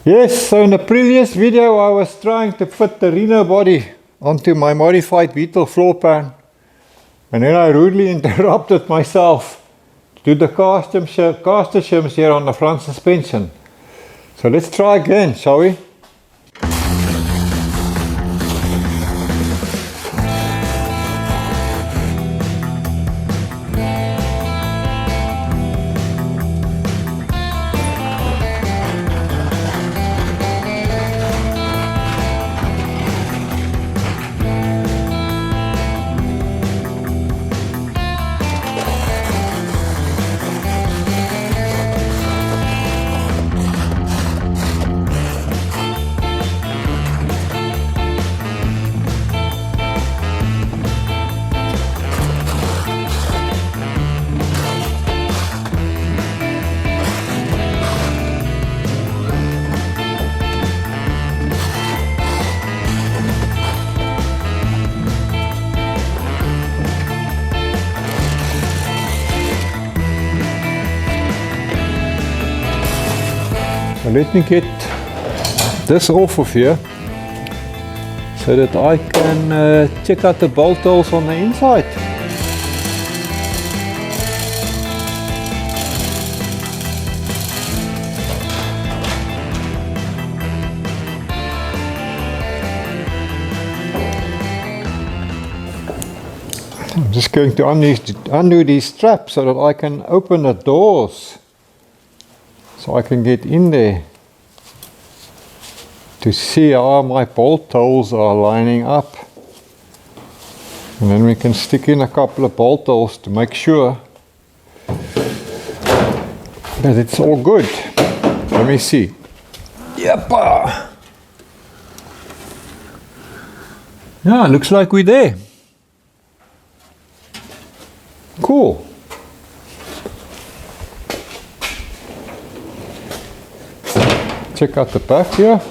Yes, so in the previous video I was trying to fit the Renault body onto my modified Beetle floor pan, and then I rudely interrupted myself to do the caster shims here on the front suspension. So let's try again, shall we? So let me get this off of here so that I can check out the bolt holes on the inside. I'm just going to undo these straps so that I can open the doors, so I can get in there to see how my bolt holes are lining up. And then we can stick in a couple of bolt holes to make sure that it's all good. Let me see. Yep. Yeah, looks like we're there. Cool. Check out the back here.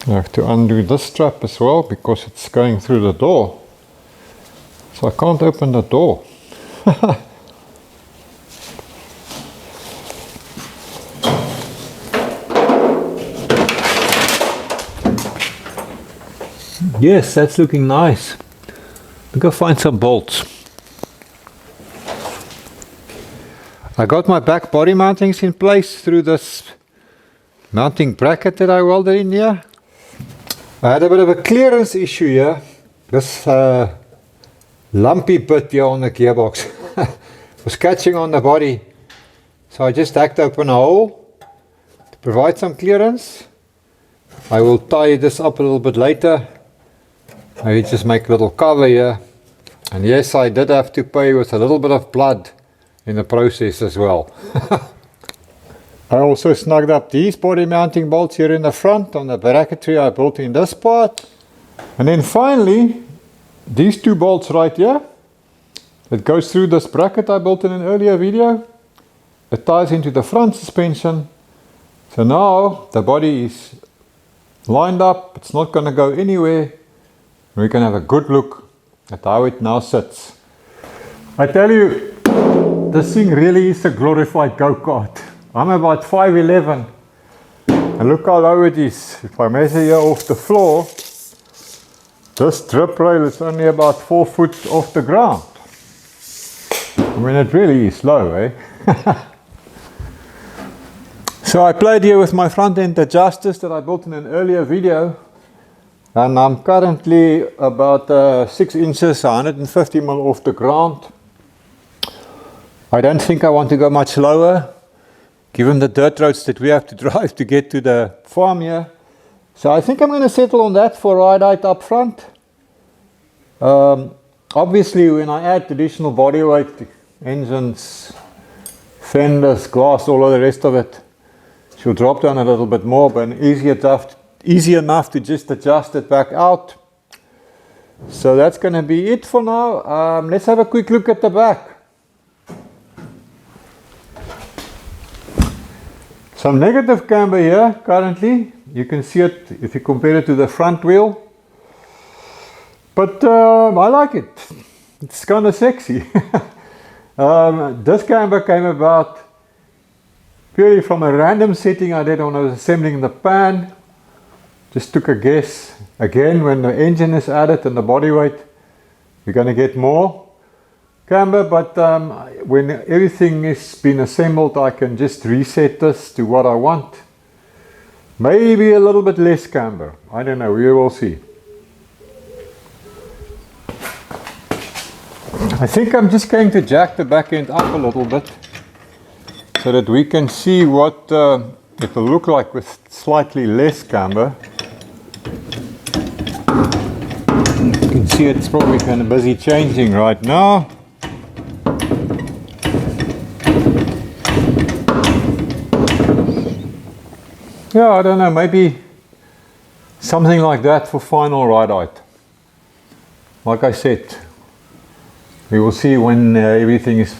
I have to undo this strap as well because it's going through the door. So I can't open the door. Yes, that's looking nice. We'll go find some bolts. I got my back body mountings in place through this mounting bracket that I welded in here. I had a bit of a clearance issue here. This lumpy bit here on the gearbox was catching on the body. So I just hacked open a hole to provide some clearance. I will tie this up a little bit later. Maybe just make a little cover here. And yes, I did have to pay with a little bit of blood in the process as well. I also snugged up these body mounting bolts here in the front on the bracketry I built in this part. And then finally, these two bolts right here, it goes through this bracket I built in an earlier video. It ties into the front suspension. So now the body is lined up, it's not going to go anywhere. We can have a good look at how it now sits. I tell you, this thing really is a glorified go-kart. I'm about 5'11", and look how low it is. If I measure here off the floor, this drip rail is only about 4 foot off the ground. I mean, it really is low, eh? So I played here with my front end adjusters that I built in an earlier video, and I'm currently about 6 inches, 150 mm off the ground. I don't think I want to go much lower, given the dirt roads that we have to drive to get to the farm here. So I think I'm going to settle on that for ride height up front. Obviously, when I add additional body weight, engines, fenders, glass, all of the rest of it, she'll drop down a little bit more, but easy enough to just adjust it back out. So that's going to be it for now. Let's have a quick look at the back. Some negative camber here currently. You can see it if you compare it to the front wheel. But I like it. It's kind of sexy. This camber came about purely from a random setting I did when I was assembling the pan. Just took a guess. Again, when the engine is added and the body weight, you're going to get more camber, but when everything has been assembled, I can just reset this to what I want. Maybe a little bit less camber. I don't know, we will see. I think I'm just going to jack the back end up a little bit so that we can see what it will look like with slightly less camber. You can see it's probably kind of busy changing right now. Yeah, I don't know, maybe something like that for final ride height. Like I said, we will see when everything is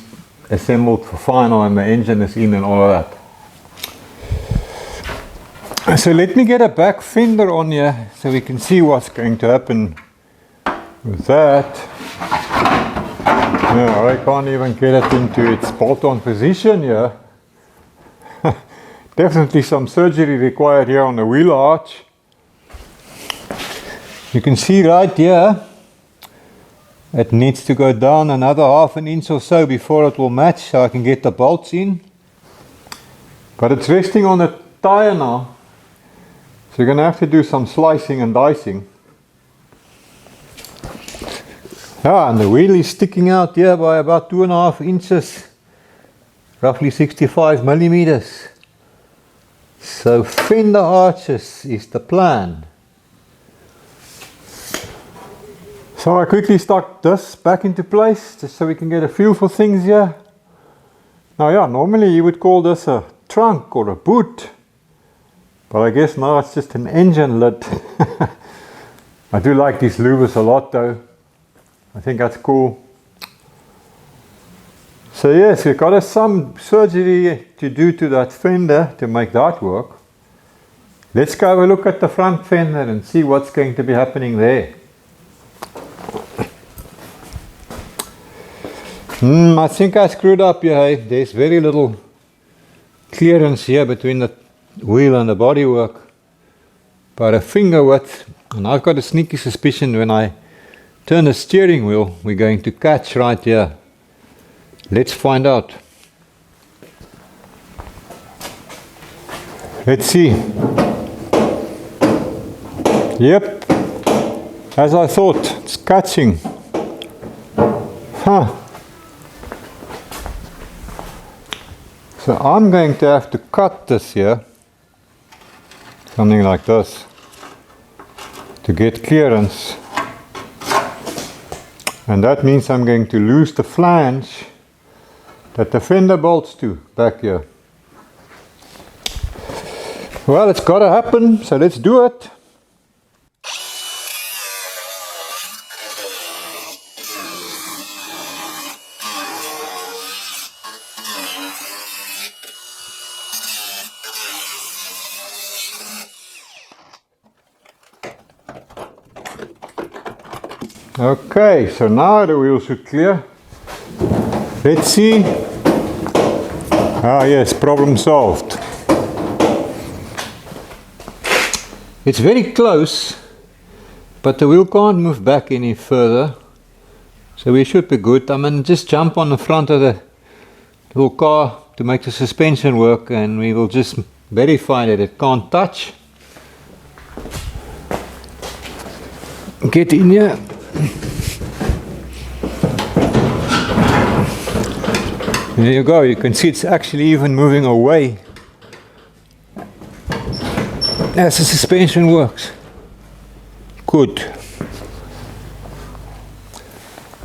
assembled for final and the engine is in and all of that. So let me get a back fender on here so we can see what's going to happen with that. No, I can't even get it into its bolt-on position here. Definitely some surgery required here on the wheel arch. You can see right here, it needs to go down another half an inch or so before it will match, so I can get the bolts in. But it's resting on the tire now, so you're going to have to do some slicing and dicing. Yeah, and the wheel is sticking out here by about 2.5 inches, roughly 65 millimeters. So fender arches is the plan. So I quickly stuck this back into place just so we can get a feel for things here. Now yeah, normally you would call this a trunk or a boot, but I guess now it's just an engine lid. I do like these louvers a lot though. I think that's cool. So yes, we've got some surgery to do to that fender to make that work. Let's go have a look at the front fender and see what's going to be happening there. I think I screwed up here. Hey? There's very little clearance here between the wheel and the bodywork. About a finger width. And I've got a sneaky suspicion when I turn the steering wheel, we're going to catch right here. Let's find out. Let's see. Yep, as I thought, it's catching. Huh. So I'm going to have to cut this here, something like this, to get clearance. And that means I'm going to lose the flange that the fender bolts to back here. Well, it's got to happen, so let's do it. Okay, so now the wheels are clear. Let's see. Ah yes, problem solved. It's very close, but the wheel can't move back any further. So we should be good. I'm going to just jump on the front of the little car to make the suspension work, and we will just verify that it can't touch. Get in here. There you go, you can see it's actually even moving away as the suspension works. Good.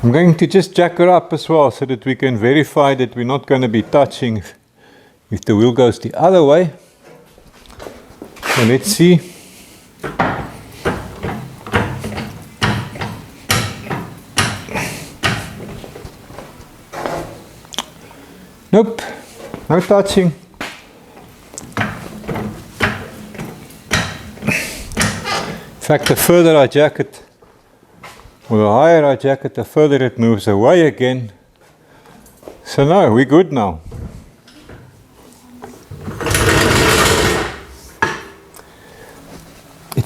I'm going to just jack her up as well so that we can verify that we're not going to be touching if the wheel goes the other way. So let's see. Nope, no touching. In fact, the further I jack it, or the higher I jack it, the further it moves away again. So no, we're good now.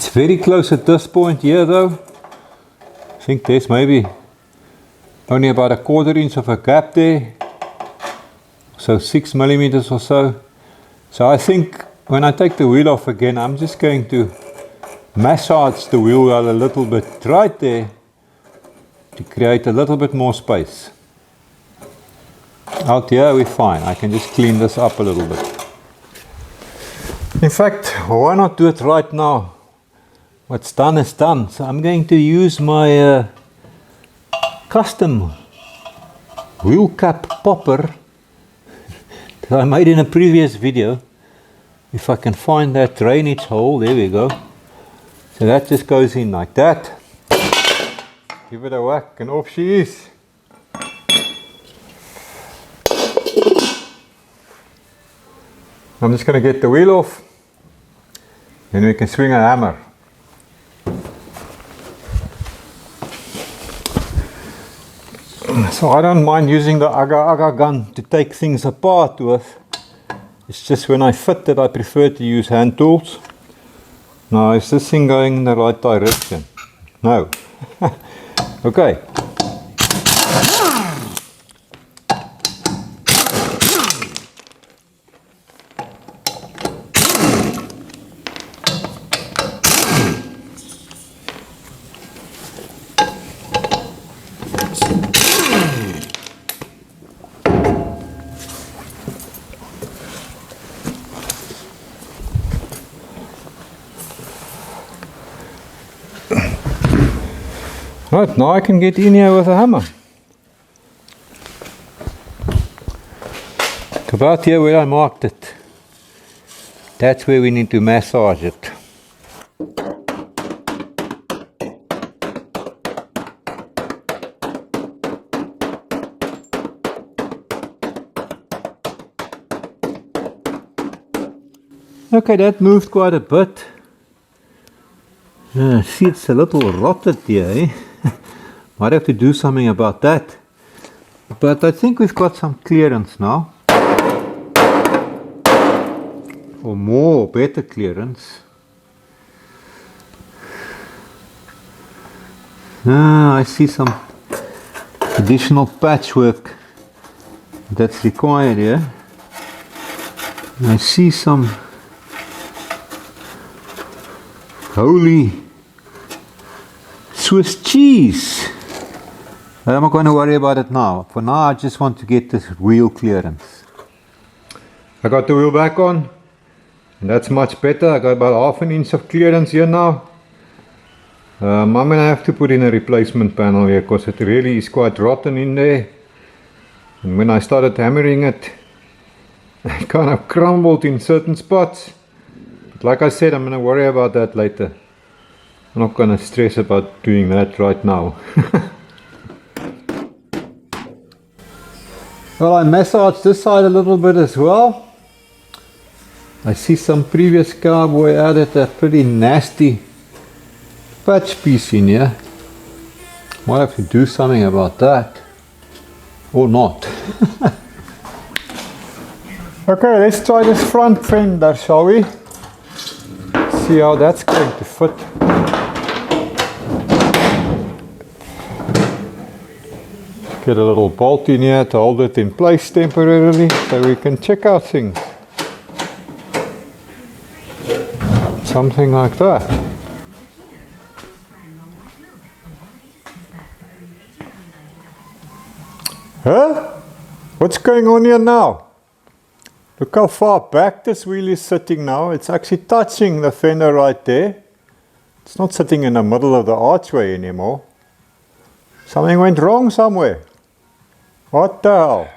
It's very close at this point here though. I think there's maybe only about a 1/4 inch of a gap there. So 6 millimeters or so. So I think when I take the wheel off again, I'm just going to massage the wheel well a little bit right there to create a little bit more space. Out here we're fine. I can just clean this up a little bit. In fact, why not do it right now? What's done is done. So I'm going to use my custom wheel cap popper that I made in a previous video. If I can find that drainage hole, there we go. So that just goes in like that. Give it a whack and off she is. I'm just going to get the wheel off, then we can swing a hammer. So I don't mind using the agar-agar gun to take things apart with. It's just when I fit that I prefer to use hand tools. Now is this thing going in the right direction? No. Okay. Right, now I can get in here with a hammer. About here where I marked it. That's where we need to massage it. Okay, that moved quite a bit. See, it's a little rotted here, eh? Might have to do something about that. But I think we've got some clearance now. Or more, better clearance. I see some additional patchwork that's required here. I see some holy Swiss cheese. I'm not going to worry about it now. For now, I just want to get this wheel clearance. I got the wheel back on, and that's much better. I got about 1/2 inch of clearance here now. I'm going to have to put in a replacement panel here because it really is quite rotten in there. And when I started hammering it, it kind of crumbled in certain spots. But like I said, I'm going to worry about that later. I'm not going to stress about doing that right now. Well, I massaged this side a little bit as well. I see some previous cowboy added a pretty nasty patch piece in here. Might have to do something about that. Or not. Okay, let's try this front fender, shall we? See how that's going to fit. Get a little bolt in here to hold it in place temporarily so we can check out things. Something like that. Huh? What's going on here now? Look how far back this wheel is sitting now. It's actually touching the fender right there. It's not sitting in the middle of the archway anymore. Something went wrong somewhere. What the hell?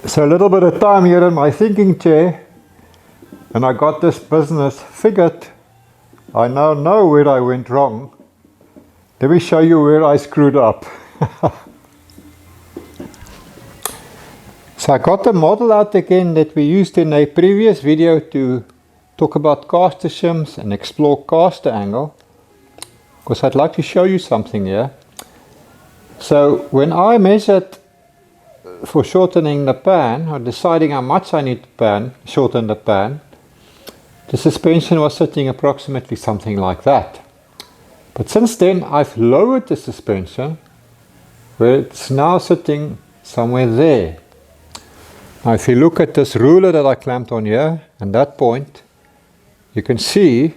So a little bit of time here in my thinking chair, and I got this business figured. I now know where I went wrong. Let me show you where I screwed up. So I got the model out again that we used in a previous video to talk about caster shims and explore caster angle, because I'd like to show you something here. So when I measured for shortening the pan, or deciding how much I need to shorten the pan, the suspension was sitting approximately something like that. But since then I've lowered the suspension where it's now sitting somewhere there. Now if you look at this ruler that I clamped on here and that point, you can see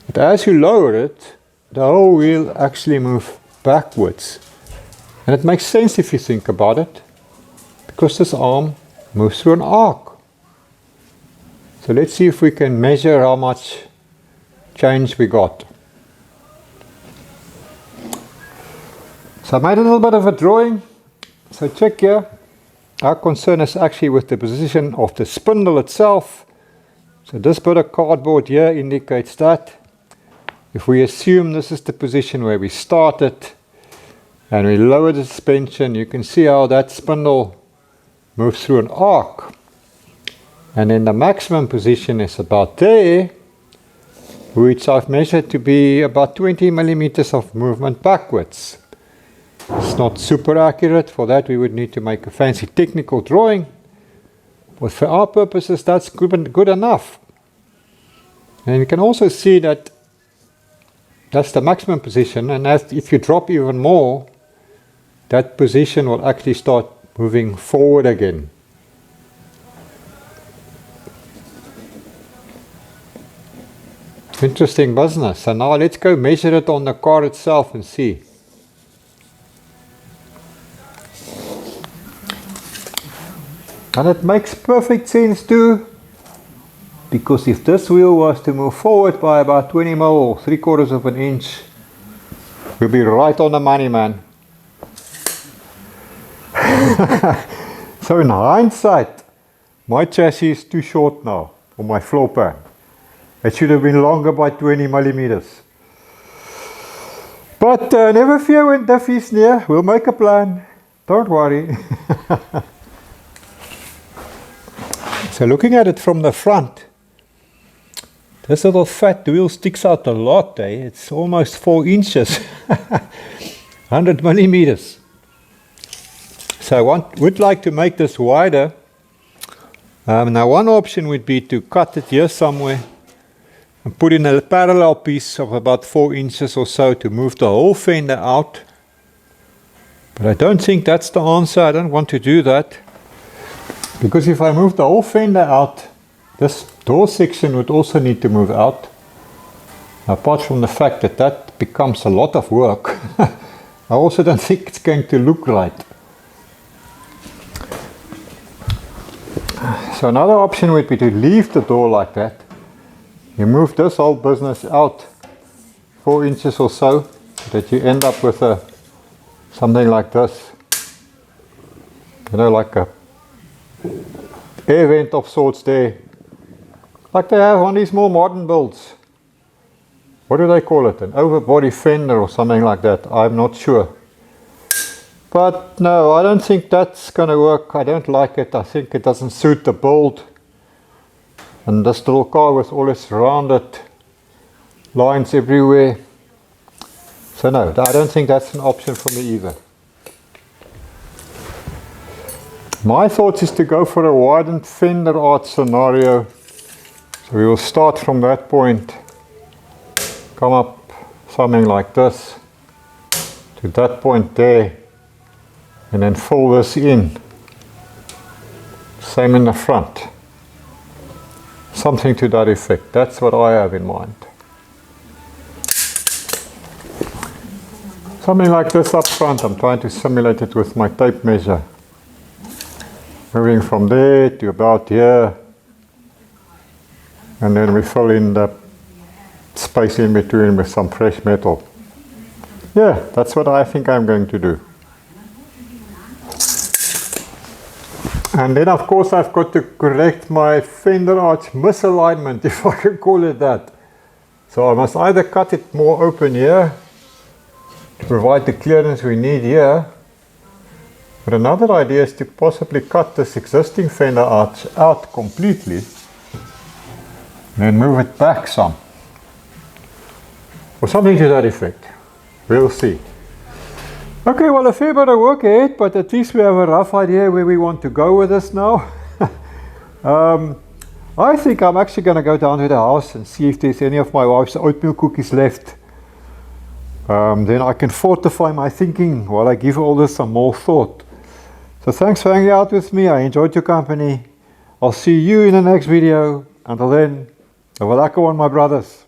that as you lower it, the whole wheel actually moves backwards. And it makes sense if you think about it, because this arm moves through an arc. So let's see if we can measure how much change we got. So I made a little bit of a drawing. So check here. Our concern is actually with the position of the spindle itself. So this bit of cardboard here indicates that. If we assume this is the position where we started and we lower the suspension, you can see how that spindle moves through an arc. And then the maximum position is about there, which I've measured to be about 20 millimeters of movement backwards. It's not super accurate. For that we would need to make a fancy technical drawing. But for our purposes that's good enough. And you can also see that that's the maximum position, and if you drop even more, that position will actually start moving forward again. Interesting business. So now let's go measure it on the car itself and see. And it makes perfect sense too, because if this wheel was to move forward by about 20 mil or 3/4 of an inch, we'll be right on the money, man. So in hindsight, my chassis is too short now for my floor pan. It should have been longer by 20 millimeters. But never fear when death is near. We'll make a plan. Don't worry. So looking at it from the front, this little fat wheel sticks out a lot, eh? It's almost 4 inches, 100 millimeters. So I would like to make this wider. Now one option would be to cut it here somewhere and put in a parallel piece of about 4 inches or so to move the whole fender out. But I don't think that's the answer. I don't want to do that, because if I move the whole fender out, this door section would also need to move out. Apart from the fact that that becomes a lot of work, I also don't think it's going to look right. So another option would be to leave the door like that. You move this whole business out 4 inches or so, that you end up with something like this. You know, like a air vent of sorts there. Like they have on these more modern builds. What do they call it? An overbody fender or something like that. I'm not sure. But no, I don't think that's going to work. I don't like it. I think it doesn't suit the build. And this little car with all its rounded lines everywhere. So no, I don't think that's an option for me either. My thoughts is to go for a widened fender arch scenario. So we will start from that point, come up something like this to that point there, and then fill this in. Same in the front. Something to that effect. That's what I have in mind. Something like this up front. I'm trying to simulate it with my tape measure. Moving from there to about here, and then we fill in the space in between with some fresh metal. Yeah, that's what I think I'm going to do. And then of course I've got to correct my fender arch misalignment, if I can call it that. So I must either cut it more open here to provide the clearance we need here. But another idea is to possibly cut this existing fender arch out completely and then move it back some. Or something to that effect. We'll see. Okay, well, a fair bit of work ahead, but at least we have a rough idea where we want to go with this now. I think I'm actually going to go down to the house and see if there's any of my wife's oatmeal cookies left. Then I can fortify my thinking while I give all this some more thought. So thanks for hanging out with me. I enjoyed your company. I'll see you in the next video. Until then, have a lekker one, my brothers.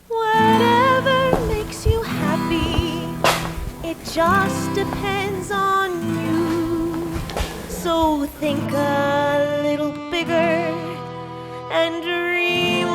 Whatever makes you happy, it just depends on you. So think a little bigger and dream